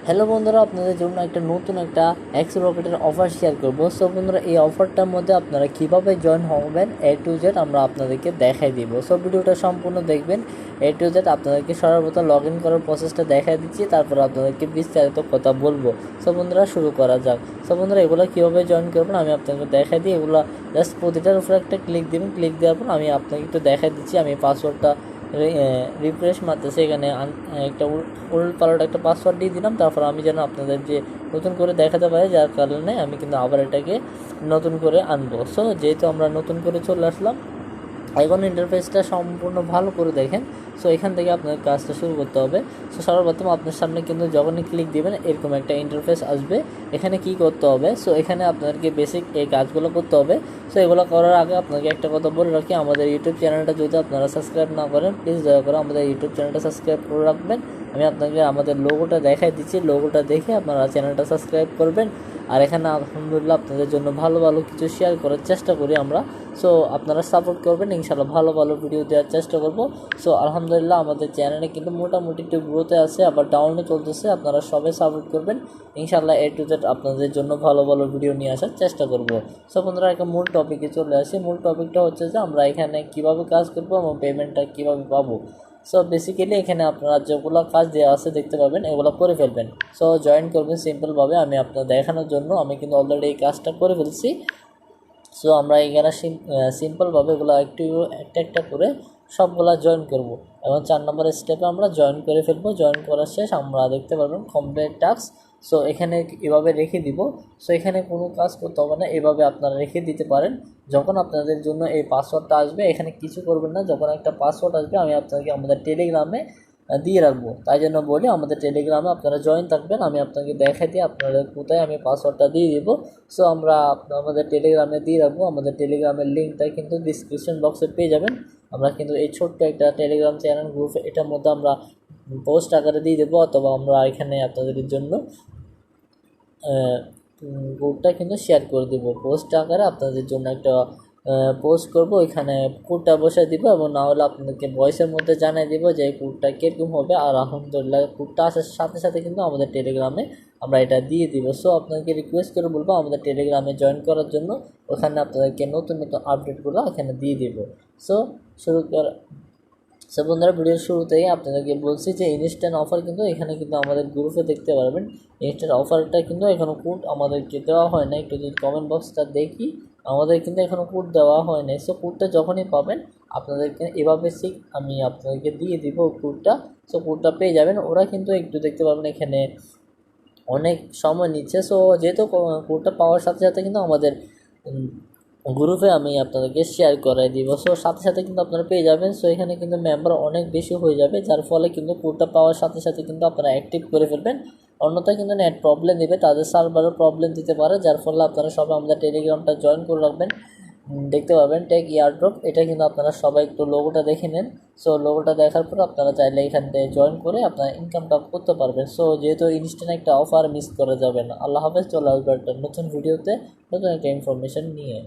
Hello বন্ধুরা, আপনাদের জন্য নতুন একটা এক্স রকেটের অফার শেয়ার করব। সো বন্ধুরা, এই অফারটার মধ্যে আপনারা কিভাবে জয়েন হবেন A to Z আমরা আপনাদেরকে দেখাই দিব। সো ভিডিওটা সম্পূর্ণ দেখবেন। A to Z আপনাদেরকে সর্বপ্রথম লগ ইন করার প্রসেসটা দেখাই দিচ্ছি, তারপর আপনাদেরকে বিস্তারিত কথা বলবো। সো বন্ধুরা, শুরু করা যাক। সো বন্ধুরা, এগুলো কীভাবে জয়েন করবেন আমি আপনাকে দেখাই দিই। এগুলো জাস্ট প্রতিটার উপরে একটা ক্লিক দেবেন। ক্লিক দেওয়ার পর আমি আপনাকে একটু দেখাই দিচ্ছি। আমি পাসওয়ার্ডটা রিফ্রেশ মারতেছে, এখানে একটা উল্ট পাল্ট একটা পাসওয়ার্ড দিয়ে দিলাম। তারপর আমি যেন আপনাদের যে নতুন করে দেখাতে পারি, যার কারণে আমি কিন্তু আবার এটাকে নতুন করে আনবো। সো যেহেতু আমরা নতুন করে চলে আসলাম, এখন ইন্টারফেসটা সম্পূর্ণ ভালো করে দেখেন। সো এখান থেকে আপনার কাজটা শুরু করতে হবে। সো সর্বপ্রথম আপনার সামনে কিন্তু যখনই ক্লিক দিবেন এরকম একটা ইন্টারফেস আসবে। এখানে কি করতে হবে? সো এখানে আপনাদেরকে বেসিক এই কাজগুলো করতে হবে। সো এগুলো করার আগে আপনাকে একটা কথা বলে রাখি, আমাদের ইউটিউব চ্যানেলটা যদি আপনারা সাবস্ক্রাইব না করেন, প্লিজ দয়া করে আমাদের ইউটিউব চ্যানেলটা সাবস্ক্রাইব করে রাখবেন। আমি আপনাকে আমাদের লোগোটা দেখাই দিচ্ছি, লোগোটা দেখে আপনারা চ্যানেলটা সাবস্ক্রাইব করবেন। আর এখানে আলহামদুলিল্লাহ আপনাদের জন্য ভালো ভালো কিছু শেয়ার করার চেষ্টা করি আমরা। সো আপনারা সাপোর্ট করবেন, ইনশাল্লাহ ভালো ভালো ভিডিও দেওয়ার চেষ্টা করব। সো আলহামদুলিল্লাহ আমাদের চ্যানেলে কিন্তু মোটামুটি একটু গ্রোথে আছে, আবার ডাউনে চলতেছে। আপনারা সবাই সাপোর্ট করবেন, ইনশাল্লাহ A to Z আপনাদের জন্য ভালো ভালো ভিডিও নিয়ে আসার চেষ্টা করব। সো বন্ধুরা, একটা মূল টপিকে চলে আসি। মূল টপিকটা হচ্ছে যে আমরা এখানে কীভাবে কাজ করবো এবং পেমেন্টটা কীভাবে পাবো। সো বেসিক্যালি এখানে আপনারা যেগুলো কাজ দেওয়া আছে দেখতে পাবেন, এগুলো করে ফেলবেন। সো জয়েন করবেন সিম্পলভাবে। আমি আপনার দেখানোর জন্য আমি কিন্তু অলরেডি এই কাজটা করে ফেলছি। সো আমরা এখানে সিম্পলভাবে এগুলো একটু একটা একটা করে সবগুলা জয়েন করব এবং 4 নম্বর স্টেপে আমরা জয়েন করে ফেলবো। জয়েন করার শেষ আমরা দেখতে পারবেন কমপ্লিট টাস্ক। সো এখানে এভাবে রেখে দিব। সো এখানে কোনো কাজ করতে হবে না, এভাবে আপনারা রেখে দিতে পারেন। যখন আপনাদের জন্য এই পাসওয়ার্ডটা আসবে, এখানে কিছু করবেন না। যখন একটা পাসওয়ার্ড আসবে আমি আপনাকে আমাদের টেলিগ্রামে দিয়ে রাখবো। তাই জন্য বলি আমাদের টেলিগ্রামে আপনারা জয়েন থাকবেন। আমি আপনাকে দেখাই দিই আপনাদের কোথায় আমি পাসওয়ার্ডটা দিয়ে দিব। সো আমরা আমাদের টেলিগ্রামে দিয়ে রাখবো। আমাদের টেলিগ্রামের লিঙ্কটা কিন্তু ডিসক্রিপশন বক্সে পেয়ে যাবেন। আমরা কিন্তু এই ছোট্ট একটা টেলিগ্রাম চ্যানেল গ্রুপ, এটার মধ্যে আমরা পোস্ট আকারে দিয়ে দেবো, অথবা আমরা এখানে আপনাদের জন্য কোডটা কিন্তু শেয়ার করে দেবো। পোস্ট আকারে আপনাদের জন্য একটা পোস্ট করব, ওইখানে কোডটা বসে দিব এবং না হলে আপনাদেরকে ভয়েসের মধ্যে জানিয়ে দিব যে এই কোডটা কীরকম হবে। আর আলহামদুলিল্লাহ কোডটা আসার সাথে সাথে কিন্তু আমাদের টেলিগ্রামে আমরা এটা দিয়ে দিব। সো আপনাদেরকে রিকোয়েস্ট করে বলবো আমাদের টেলিগ্রামে জয়েন করার জন্য। ওখানে আপনাদেরকে নতুন নতুন আপডেটগুলো এখানে দিয়ে দিব। সো শুরু করা সো বন্ধুরা, ভিডিওর শুরুতেই আপনাদেরকে বলছি যে ইনস্ট্যান্ট অফার কিন্তু এখানে কিন্তু আমাদের গ্রুপে দেখতে পারবেন। ইনস্ট্যান্ট অফারটা কিন্তু এখনও কোড আমাদেরকে দেওয়া হয় না। একটু যদি কমেন্ট বক্সটা দেখি, আমাদের কিন্তু এখনও কোড দেওয়া হয় নাই। সো কোডটা যখনই পাবেন আপনাদেরকে এভাবে আমি আপনাদেরকে দিয়ে দিব কোডটা। সো কোডটা পেয়ে যাবেন। ওরা কিন্তু একটু দেখতে পাবেন এখানে অনেক সময় নিচ্ছে। সো যেহেতু কোডটা পাওয়ার সাথে সাথে কিন্তু আমাদের গ্রুপে আমি আপনাদেরকে শেয়ার করে দিব। সো সাথে সাথে কিন্তু আপনারা পেয়ে যাবেন। সো এখানে কিন্তু মেম্বার অনেক বেশি হয়ে যাবে, যার ফলে কিন্তু কোডটা পাওয়ার সাথে সাথে কিন্তু আপনারা অ্যাক্টিভ করে ফেলবেন। অন্যথায় কিন্তু নেট প্রবলেম দিবে, তাদের সার্ভারও প্রবলেম দিতে পারে, যার ফলে আপনারা সবাই আমাদের টেলিগ্রামটা জয়েন করে রাখবেন। দেখতে পাবেন টেক ইয়ারড্রপ, এটা কিন্তু আপনারা সবাই একটু লোগোটা দেখে নেন। সো লোগোটা দেখার পর আপনারা চাইলে এখান থেকে জয়েন করে আপনারা ইনকামটা করতে পারবেন। সো যেহেতু ইনস্ট্যান্ট একটা অফার মিস করা যাবে না। আল্লাহ হাফেজ, চলে আসবে একটা নতুন ভিডিওতে নতুন একটা ইনফরমেশন নিয়ে।